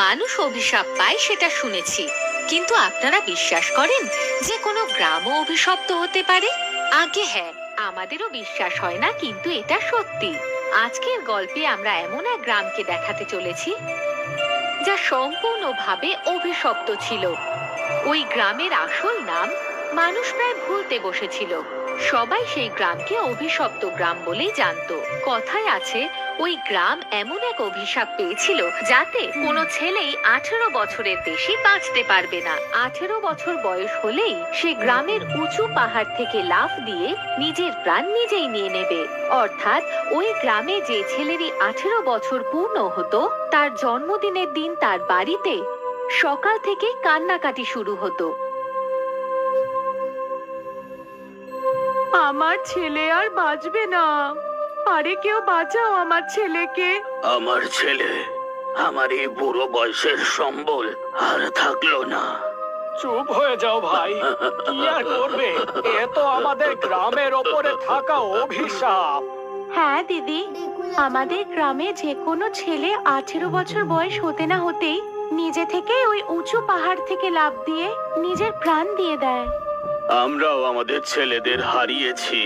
মানুষ অভিশাপ পায় সেটা শুনেছি, কিন্তু আপনারা বিশ্বাস করেন যে কোনো গ্রামও অভিশপ্ত হতে পারে? আগে হ্যাঁ, আমাদেরও বিশ্বাস হয় না, কিন্তু এটা সত্যি। আজকের গল্পে আমরা এমন এক গ্রামকে দেখাতে চলেছি যা সম্পূর্ণভাবে অভিশপ্ত ছিল। ওই গ্রামের আসল নাম মানুষ প্রায় ভুলতে বসেছিল। সবাই সেই গ্রামকে অভিশপ্ত গ্রাম বলেই জানতো। কথায় আছে ওই গ্রাম এমন এক অভিশাপ পেয়েছিল যাতে কোনো ছেলেই 18 বছরের বেশি বাঁচতে পারবে না। 18 বছর বয়স হলেই সে গ্রামের উঁচু পাহাড় থেকে লাফ দিয়ে নিজের প্রাণ নিজেই নিয়ে নেবে। অর্থাৎ ওই গ্রামে যে ছেলেরই 18 বছর পূর্ণ হতো, তার জন্মদিনের দিন তার বাড়িতে সকাল থেকে কান্নাকাটি শুরু হতো। আমার ছেলে আর বাঁচবে না। আরে কেউ বাঁচাও আমার ছেলেকে। আমার ছেলে, আমার এই বুড়ো বয়সের সম্বল আর থাকলো না। চুপ হয়ে যাও ভাই, কি আর করবে? এ তো আমাদের গ্রামের ওপরে থাকা অভিশাপ। হ্যাঁ দিদি, আমাদের গ্রামে যে কোনো ছেলে 18 বছর বয়স হতে না হতেই নিজে থেকে ওই উঁচু পাহাড় থেকে লাফ দিয়ে নিজের প্রাণ দিয়ে দেয়। আমরাও আমাদের ছেলেদের হারিয়েছি।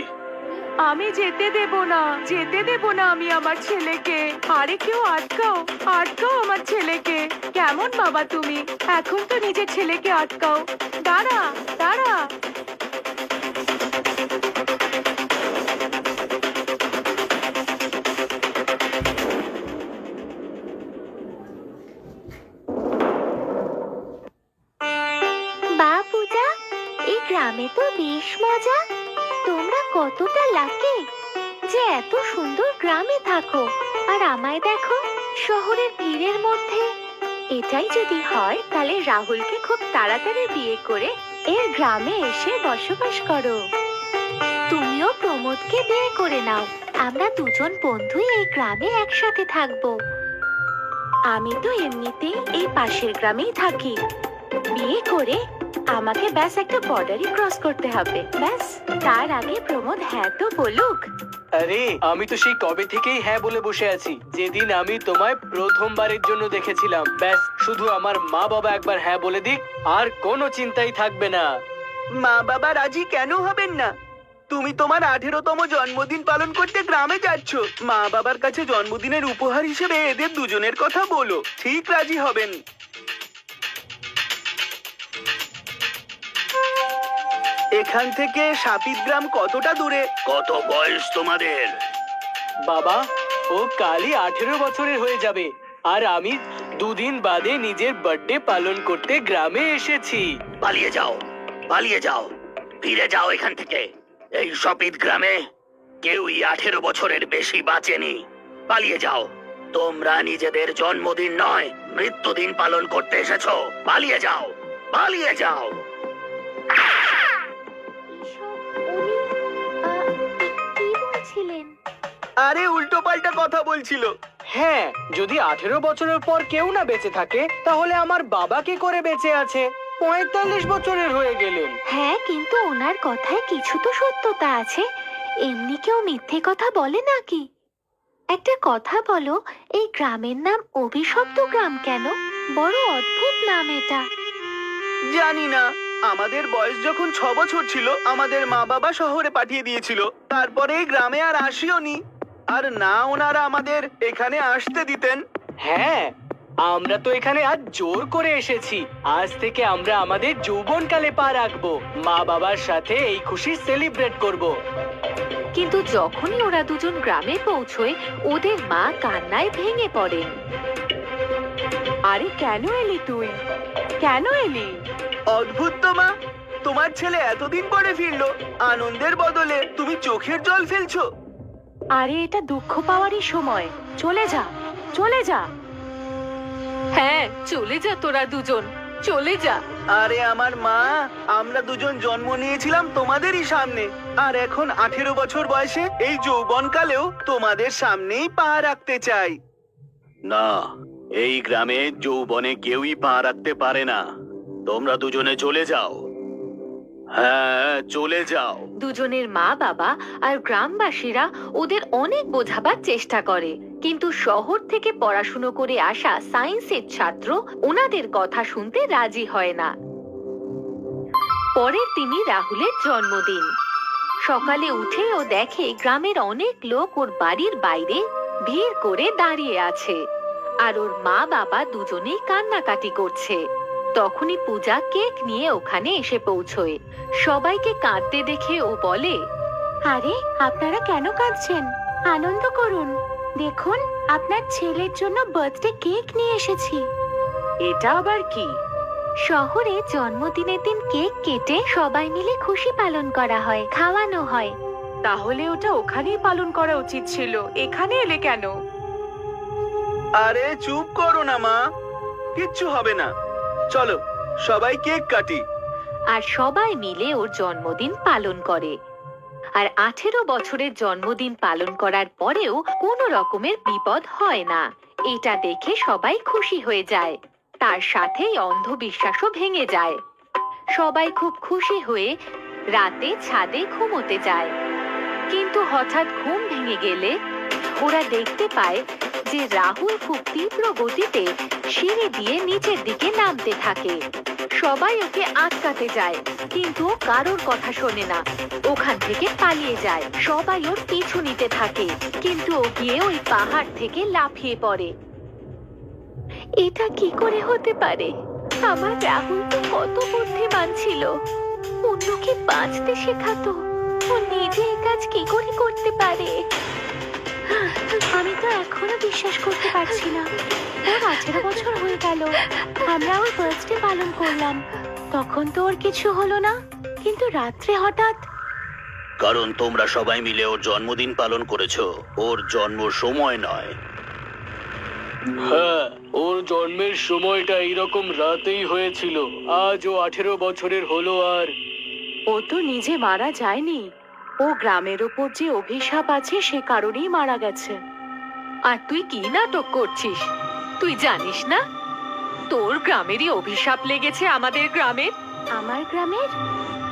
আমি যেতে দেব না, যেতে দেব না আমি আমার ছেলেকে। আরে কেউ আটকাও, আটকাও আমার ছেলেকে। কেমন বাবা তুমি? এখন তো নিজের ছেলেকে আটকাও। দাঁড়া, দাঁড়া। বা পূজা, এই গ্রামে তো বেশ মজা। তোমরা কতটা লাকি যে এত সুন্দর গ্রামে থাকো, আর আমায় দেখো শহরের ভিড়ের মধ্যে। এটাই যদি হয় তাহলে রাহুলকে খুব তাড়াতাড়ি বিয়ে করে এর গ্রামে এসে বসবাস করো। তুমিও প্রমোদকে বিয়ে করে নাও, আমরা দুজন বন্ধুই এই গ্রামে একসাথে থাকবো। আমি তো এমনিতেই এই পাশের গ্রামেই থাকি। বিয়ে করে আমাকে ব্যাস একটা বর্ডারই ক্রস করতে হবে, ব্যাস। তার আগে প্রমোদ হ্যাঁ তো বলুক। আরে আমি তো সেই কবে থেকেই হ্যাঁ বলে বসে আছি, যেদিন আমি তোমায় প্রথমবারের জন্য দেখেছিলাম। ব্যাস শুধু আমার মা বাবা একবার হ্যাঁ বলে দিক, আর কোনো চিন্তাই থাকবে না। মা বাবা রাজি কেন হবেন না? তুমি তোমার 18তম জন্মদিন পালন করতে গ্রামে যাচ্ছ। মা বাবার কাছে জন্মদিনের উপহার হিসেবে এদের দুজনের কথা বলো, ঠিক রাজি হবেন। এখান থেকে সাপিত গ্রাম কতটা দূরে? কত বয়স তোমাদের? বাবা, ও কালই 18 বছরের হয়ে যাবে, আর আমি দুদিন বাদে নিজের বার্থডে পালন করতে গ্রামে এসেছি। পালিয়ে যাও, পালিয়ে যাও, ফিরে যাও এখান থেকে। এই সপিত গ্রামে কেউই 18 বছরের বেশি বাঁচেনি। পালিয়ে যাও। তোমরা নিজেদের জন্মদিন নয়, মৃত্যুদিন পালন করতে এসেছো। পালিয়ে যাও, পালিয়ে যাও। কি বলছিলেন? আরে উল্টো পাল্টা কথা বলছিল। হ্যাঁ, যদি 18 বছরের পর কেউ না বেঁচে থাকে, তাহলে আমার বাবা কি করে বেঁচে আছে? 45 বছরের হয়ে গেলেন। হ্যাঁ, কিন্তু ওনার কথায় কিছু তো সত্যতা আছে। এমনি কেউ মিথ্যে কথা বলে নাকি? একটা কথা বলো, এই গ্রামের নাম অভিশপ্ত গ্রাম কেন? বড় অদ্ভুত নাম এটা। জানি না, আমাদের বয়স যখন 6 বছর ছিল আমাদের মা বাবা শহরে পাঠিয়ে দিয়েছিল। তারপরে এই গ্রামে আর আসিওনি। আর না ওনারা আমাদের এখানে আসতে দিতেন। হ্যাঁ, আমরা তো এখানে আজ জোর করে এসেছি। আজ থেকে আমরা আমাদের যৌবনকালে পা রাখবো, মা বাবার সাথে এই খুশি সেলিব্রেট করব। কিন্তু যখনই ওরা দুজন গ্রামে পৌঁছয়, ওদের মা কান্নায় ভেঙে পড়েন। আরে কেন এলি তুই? কেন এলি? অদ্ভুত তো মা, তোমার ছেলে এতদিন পরে ফিরলো, আনন্দের বদলে তুমি চোখের জল ফেলছো। আরে এটা দুঃখ পাওয়ারই সময়। চলে যা, চলে যা। হ্যাঁ, চলে যা তোরা দুজন, চলে যা। আরে আমার মা, আমরা দুজন জন্ম নিয়েছিলাম তোমাদেরই সামনে, আর এখন 18 বছর বয়সে এই যৌবনকালেও তোমাদের সামনেই পা রাখতে চাই। না, এই গ্রামে যৌবনে কেউই পা রাখতে পারে না। তোমরা দুজনে চলে যাও। হ্যাঁ, চলে যাও। দুজনের মা বাবা আর গ্রামবাসীরা ওদের অনেক বোঝাবার চেষ্টা করে, কিন্তু শহর থেকে পড়াশুনো করে আসা সায়েন্সের ছাত্র ওনাদের কথা শুনতে রাজি হয় না। পরের দিনই রাহুলের জন্মদিন। সকালে উঠে ও দেখে গ্রামের অনেক লোক ওর বাড়ির বাইরে ভিড় করে দাঁড়িয়ে আছে, আর ওর মা বাবা দুজনেই কান্নাকাটি করছে। তখনই পূজা কেক নিয়ে ওখানে এসে পৌঁছয়। সবাইকে কাঁদতে দেখে ও বলে, আরে আপনারা কেন কাঁদছেন? আনন্দ করুন, দেখুন আপনার ছেলের জন্য বার্থডে কেক নিয়ে এসেছি। এটা আবার কি? শহরে জন্মদিনের দিন কেক কেটে সবাই মিলে খুশি পালন করা হয়, খাওয়ানো হয়। তাহলে ওটা ওখানেই পালন করা উচিত ছিল, এখানে এলে কেন? আরে চুপ করো না মা, কিচ্ছু হবে না। চলো সবাই কেক কাটি। আর সবাই মিলে ওর জন্মদিন পালন করে। আর 18 বছরের জন্মদিন পালন করার পরেও কোনো রকমের বিপদ হয় না, এটা দেখে সবাই খুশি হয়ে যায়। তার সাথেই অন্ধবিশ্বাসও ভেঙে যায়। সবাই খুব খুশি হয়ে রাতে ছাদে ঘুমোতে যায়। কিন্তু হঠাৎ ঘুম ভেঙে গেলে ওরা দেখতে পায় যে রাহুল খুব তীব্র গতিতে সিঁড়ি দিয়ে নিচের দিকে নামতে থাকে। সবাই ওকে আটকাতে যায়, কিন্তু ও কারোর কথা শোনে না, ওখান থেকে পালিয়ে যায়। সবাই ওর পিছু নিতে থাকে, কিন্তু ও গিয়ে ওই পাহাড় থেকে লাফিয়ে পড়ে। এটা কি করে হতে পারে? আমার রাহুল তো কত বুদ্ধিমান ছিল, অন্যকে বাঁচতে শেখাতো, ও নিজে এই কাজ কি করে করতে পারে? আমি তো এখনো বিশ্বাস করতে পারছি না। ওর 18 বছর হয়ে গেল, আমরা ওর বার্থডে পালন করলাম, তখন তো ওর কিছু হলো না, কিন্তু রাত্রে হঠাৎ। কারণ তোমরা সবাই মিলে ওর জন্মদিন পালন করেছো, ওর জন্ম সময় নয়। হ্যাঁ, ওর জন্মের সময়টা এইরকম রাতেই হয়েছিল। আজ ও 18 বছরের হলো। আর ও তো নিজে মারা যায়নি, ও গ্রামের ওপর যে অভিশাপ আছে সে কারণেই মারা গেছে। আর তুই কি নাটক করছিস? তুই জানিস না তোর গ্রামেরই অভিশাপ লেগেছে আমাদের গ্রামের? আমার গ্রামের?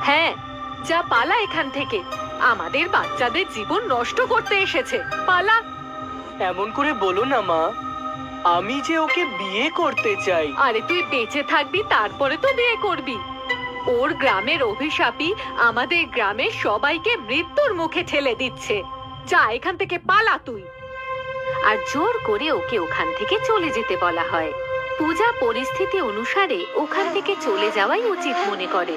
হ্যাঁ, যা পালা এখান থেকে, আমাদের বাচ্চাদের জীবন নষ্ট করতে এসেছে, পালা। এমন করে বলো না মা, আমি যে ওকে বিয়ে করতে চাই। আরে তুই বেঁচে থাকবি তারপরে তো বিয়ে করবি। ওর গ্রামের অভিশাপই আমাদের গ্রামের সবাইকে মৃত্যুর মুখে ঠেলে দিচ্ছে। যা এখান থেকে পালা তুই। আর জোর করে ওকে ওখান থেকে চলে যেতে বলা হয়। পূজা পরিস্থিতি অনুসারে ওখান থেকে চলে যাওয়াই উচিত মনে করে।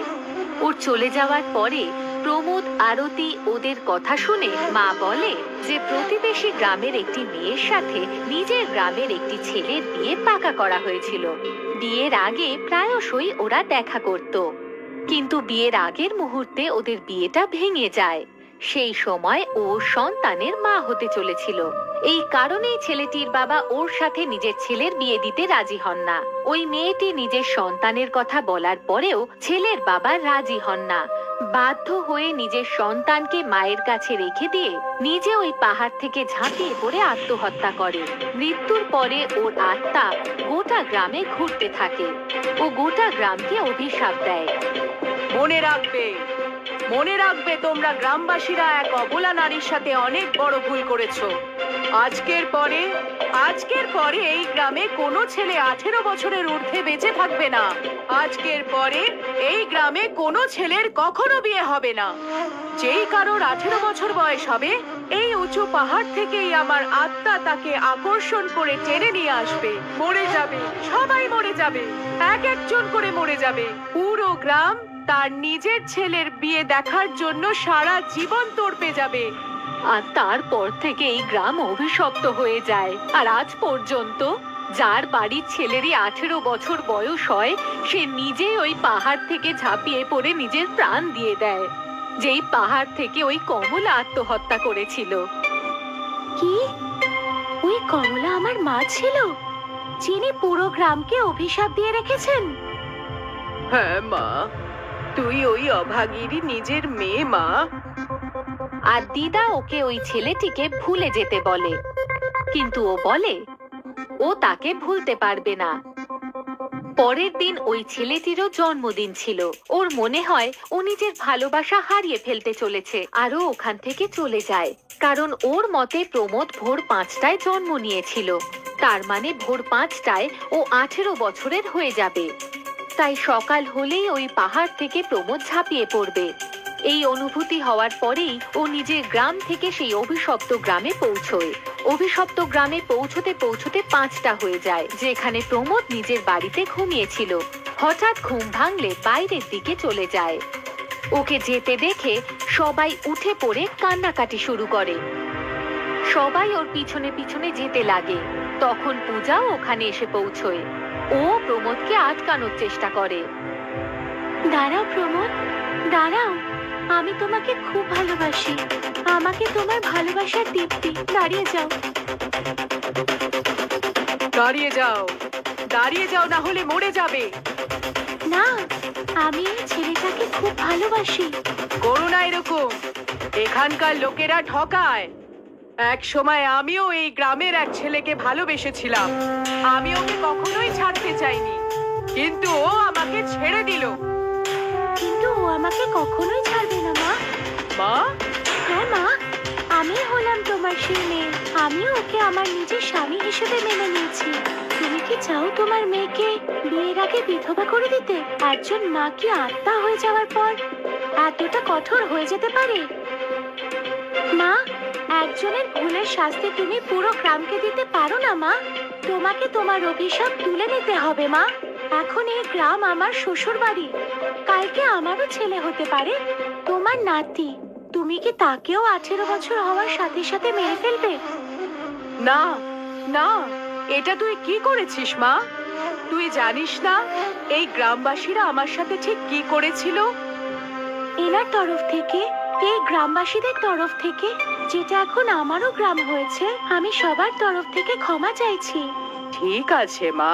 ওর চলে যাওয়ার পরে প্রমোদ, আরতি ওদের কথা শুনে মা বলে যে প্রতিবেশী গ্রামের একটি মেয়ের সাথে নিজের গ্রামের একটি ছেলের বিয়ে পাকা করা হয়েছিল। বিয়ের আগে প্রায়শই ওরা দেখা করত, কিন্তু বিয়ের আগের মুহূর্তে ওদের বিয়েটা ভেঙে যায়। সেই সময় ও সন্তানের মা হতে চলেছিল। এই কারণেই ছেলেটির বাবা ওর সাথে নিজের ছেলের বিয়ে দিতে রাজি হন না। ওই মেয়েটি নিজের সন্তানের কথা বলার পরেও ছেলের বাবা রাজি হন না। বাধ্য হয়ে নিজের সন্তানকে মায়ের কাছে রেখে দিয়ে নিজে ওই পাহাড় থেকে ঝাঁপিয়ে পড়ে আত্মহত্যা করে। মৃত্যুর পরে ওর আত্মা গোটা গ্রামে ঘুরতে থাকে ও গোটা গ্রামকে অভিশাপ দেয়। মনে রাখবে, মনে রাখবে তোমরা গ্রামবাসীরা এক অবলা নারীর সাথে অনেক বড় ভুল করেছো। আজকের পরে এই গ্রামে কোনো ছেলে 18 বছরের ঊর্ধ্বে বেঁচে থাকবে না। আজকের পরে এই গ্রামে কোনো ছেলের কখনো বিয়ে হবে না। যেই কারোর 18 বছর বয়স হবে, এই উঁচু পাহাড় থেকেই আমার আত্মা তাকে আকর্ষণ করে টেনে নিয়ে আসবে। মরে যাবে, সবাই মরে যাবে, এক একজন করে মরে যাবে। পুরো গ্রাম তার নিজের ছেলের বিয়ে দেখার জন্য সারা জীবন তড়পে যাবে। আর তারপর থেকে এই গ্রাম অভিশপ্ত হয়ে যায়। আর আজ পর্যন্ত যার বাড়ির ছেলেরই 18 বছর বয়স হয়, সে নিজেই ওই পাহাড় থেকে ঝাঁপিয়ে পড়ে নিজের প্রাণ দিয়ে দেয়, যেই পাহাড় থেকে ওই কমলা আত্মহত্যা করেছিল। কি? ওই কমলা আমার মা ছিল, যিনি পুরো গ্রামকে অভিশাপ দিয়ে রেখেছেন? হ্যাঁ মা, তুই ওই অভাগীরই নিজের মেয়ে মা। আর দিদা ওকে ওই ছেলেটিকে ভুলে যেতে বলে, কিন্তু ও বলে ও তাকে ভুলতে পারবে না। পরের দিন ওই ছেলেটিরও জন্মদিন ছিল। ওর মনে হয় ও নিজের ভালোবাসা হারিয়ে ফেলতে চলেছে, আরও ওখান থেকে চলে যায়। কারণ ওর মতে প্রমোদ ভোর 5টায় জন্ম নিয়েছিল, তার মানে ভোর 5টায় ও 18 বছরের হয়ে যাবে। তাই সকাল হলেই ওই পাহাড় থেকে প্রমোদ ঝাঁপিয়ে পড়বে। এই অনুভূতি হওয়ার পরেই ও নিজের গ্রাম থেকে সেই অভিশপ্ত গ্রামে পৌঁছয়। অভিশপ্ত গ্রামে পৌঁছতে পৌঁছতে 5টা হয়ে যায়, যেখানে প্রমোদ নিজের বাড়িতে ঘুমিয়েছিল। হঠাৎ ঘুম ভাঙলে বাইরের দিকে চলে যায়। ওকে যেতে দেখে সবাই উঠে পড়ে কান্নাকাটি শুরু করে। সবাই ওর পিছনে পিছনে যেতে লাগে। তখন পূজাও ওখানে এসে পৌঁছয়। ও প্রমোদকে আটকানোর চেষ্টা করে। দাঁড়াও প্রমোদ, দাঁড়াও, আমি তোমাকে খুব ভালোবাসি। আমাকে তোমার ভালোবাসার দীপ্তি, দাঁড়িয়ে যাও। দাঁড়িয়ে যাও, দাঁড়িয়ে যাও, না হলে মরে যাবে। না, আমি এই ছেলেটাকে খুব ভালোবাসি। করো না এরকম, এখানকার লোকেরা ঠকায়। এক সময় আমিও এই গ্রামের এক ছেলেকে ভালোবেসেছিলাম। আমি ওকে কখনোই ছাড়তে চাইনি, কিন্তু ও আমাকে ছেড়ে দিল। কিন্তু ও আমাকে কখনোই ছাড়বে না মা। মা, হ্যাঁ মা, আমি হলাম তোমার সেই মেয়ে। আমিও ওকে আমার নিজের স্বামী হিসেবে মেনে নিয়েছি। তুমি কি চাও তোমার মেয়েকে বিয়ের আগে বিধবা করে দিতে? একজন মা কি আত্মা হয়ে যাওয়ার পর এতটা কঠোর হয়ে যেতে পারে? মা, একজনের ভুলের শাস্তি তুমি পুরো গ্রামকে দিতে পারো না মা। তোমাকে তোমার অভিশাপ তুলে নিতে হবে মা। এখন এই গ্রাম আমার শ্বশুর বাড়ি, কালকে আমারও ছেলে হতে পারে, তোমার নাতি। তুমি কি তাকেও 18 বছর হওয়ার সাথে সাথে মেরে ফেলবে? না না, এটা তুই কি করেছিস মা? তুই জানিস না এই গ্রামবাসীরা আমার সাথে ঠিক কি করেছিল? এনার তরফ থেকে, এই গ্রামবাসীদের তরফ থেকে, যেটা এখন আমারও গ্রাম হয়েছে, আমি সবার তরফ থেকে ক্ষমা চাইছি। ঠিক আছে মা,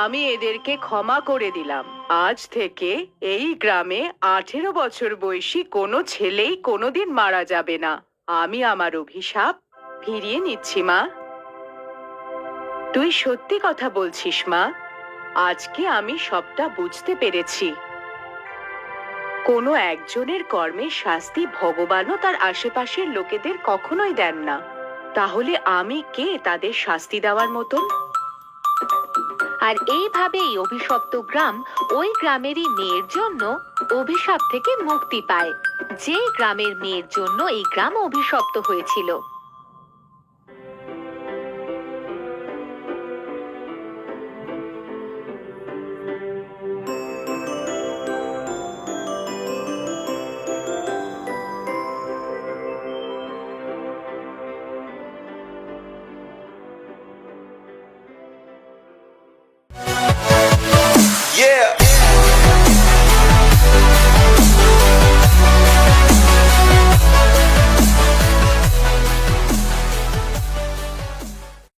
আমি এদেরকে ক্ষমা করে দিলাম। আজ থেকে এই গ্রামে 18 বছর বয়সী কোনো ছেলেই কোনোদিন মারা যাবে না। আমি আমার অভিশাপ ফিরিয়ে নিচ্ছি মা। তুই সত্যি কথা বলছিস মা। আজকে আমি সবটা বুঝতে পেরেছি। কোনো একজনের কর্মের শাস্তি ভগবানও তার আশেপাশের লোকেদের কখনোই দেন না। তাহলে আমি কে তাদের শাস্তি দেওয়ার মতন? আর এইভাবেই অভিশপ্ত গ্রাম ওই গ্রামেরই মেয়ের জন্য অভিশাপ থেকে মুক্তি পায়, যে গ্রামের মেয়ের জন্য এই গ্রাম অভিশপ্ত হয়েছিল।